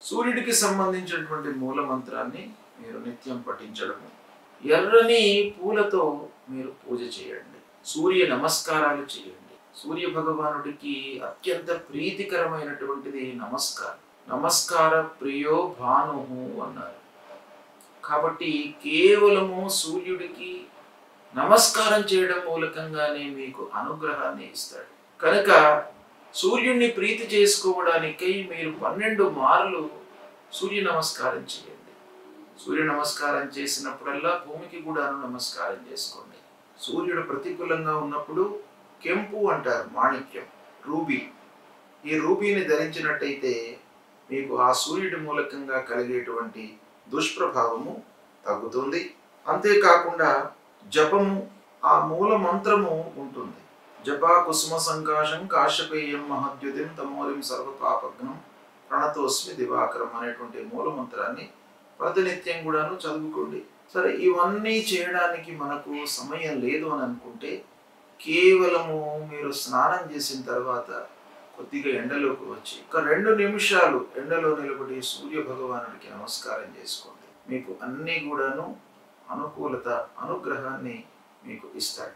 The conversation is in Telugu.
సూర్యుడికి సంబంధించినటువంటి మూల మంత్రాన్ని మీరు నిత్యం పఠించడము, ఎర్రని పూలతో మీరు పూజ చేయండి, సూర్య నమస్కారాలు చేయండి. సూర్య భగవానుడికి అత్యంత ప్రీతికరమైనటువంటిది నమస్కారం. నమస్కార ప్రియో భాను అన్నారు. కాబట్టి కేవలము సూర్యుడికి నమస్కారం చేయడం మూలకంగానే మీకు అనుగ్రహాన్ని ఇస్తాడు. కనుక సూర్యుడిని ప్రీతి చేసుకోవడానికై మీరు 12 మార్లు సూర్య నమస్కారం చేయండి. సూర్య నమస్కారం చేసినప్పుడల్లా భూమికి కూడా నమస్కారం చేసుకోండి. సూర్యుడు ప్రతికూలంగా ఉన్నప్పుడు కెంపు అంటారు, మాణిక్యం, రూబీ. ఈ రూబీని ధరించినట్టయితే మీకు ఆ సూర్యుడి మూలకంగా కలిగేటువంటి దుష్ప్రభావము తగ్గుతుంది. అంతేకాకుండా జపము, ఆ మూల మంత్రము ఉంటుంది. జపా కుసుమ సంకాశం కాశ్యపేయం మహద్యుతిం తమోరిం సర్వ పాపగ్నం ప్రణతోస్మి దివాకరం అనేటువంటి మూల మంత్రాన్ని ప్రతినిత్యం కూడాను చదువుకోండి. సరే, ఇవన్నీ చేయడానికి మనకు సమయం లేదు అని అనుకుంటే కేవలము మీరు స్నానం చేసిన తర్వాత కొద్దిగా ఎండలోకి వచ్చి ఒక 2 నిమిషాలు ఎండలో నిలబడి సూర్య భగవానుడికి నమస్కారం చేసుకోండి. మీకు అన్నీ కూడాను అనుకూలత, అనుగ్రహాన్ని మీకు ఇస్తాడు.